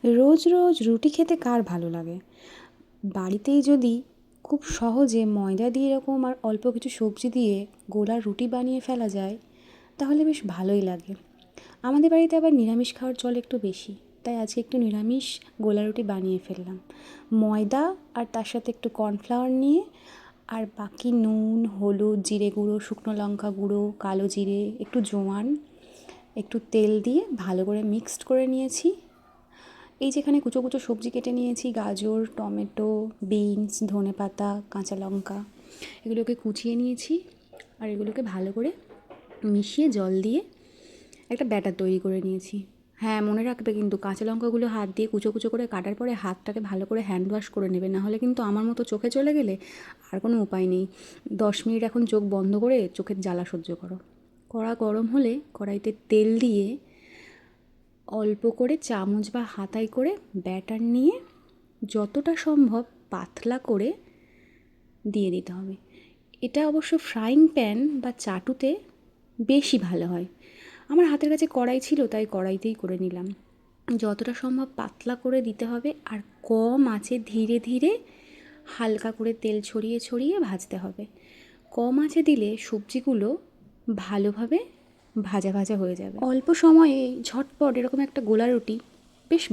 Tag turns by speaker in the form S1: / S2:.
S1: রোজ রোজ রুটি খেতে কার ভালো লাগে? বাড়িতেই যদি খুব সহজে ময়দা দিয়ে এরকম আর অল্প কিছু সবজি দিয়ে গোলার রুটি বানিয়ে ফেলা যায়, তাহলে বেশ ভালোই লাগে। আমাদের বাড়িতে আবার নিরামিষ খাওয়ার চল একটু বেশি, তাই আজকে একটু নিরামিষ গোলা রুটি বানিয়ে ফেললাম। ময়দা আর তার সাথে একটু কর্নফ্লাওয়ার নিয়ে, আর বাকি নুন, হলুদ, জিরে গুঁড়ো, শুকনো লঙ্কা গুঁড়ো, কালো জিরে, একটু জোয়ান, একটু তেল দিয়ে ভালো করে মিক্সড করে নিয়েছি। এই যেখানে কুচো কুচো সবজি কেটে নিয়েছি, গাজর, টমেটো, বিনস, ধনেপাতা, কাঁচা লঙ্কা, এগুলোকে কুচিয়ে নিয়েছি। আর এগুলোকে ভালো করে মিশিয়ে জল দিয়ে একটা ব্যাটার তৈরি করে নিয়েছি। হ্যাঁ, মনে রাখবে কিন্তু কাঁচা লঙ্কাগুলো হাত দিয়ে কুচো কুচো করে কাটার পরে হাতটাকে ভালো করে হ্যান্ড ওয়াশ করে নেবে, নাহলে কিন্তু আমার মতো চোখে চলে গেলে আর কোনো উপায় নেই। 10 মিনিট এখন চোখ বন্ধ করে চোখের জ্বালা সহ্য করো। কড়া গরম হলে কড়াইতে তেল দিয়ে অল্প করে চামচ বা হাতায় করে ব্যাটার নিয়ে যতটা সম্ভব পাতলা করে দিয়ে দিতে হবে। এটা অবশ্য ফ্রাইং প্যান বা চাটুতে বেশি ভালো হয়। আমার হাতের কাছে কড়াই ছিল তাই কড়াইতেই করে নিলাম। যতটা সম্ভব পাতলা করে দিতে হবে, আর কম আঁচে ধীরে ধীরে হালকা করে তেল ছড়িয়ে ছড়িয়ে ভাজতে হবে। কম আঁচে দিলে সবজিগুলো ভালোভাবে ভাজা ভাজা হয়ে যাবে। অল্প সময়ে ঝটপট এরকম একটা গোলা রুটি বেশ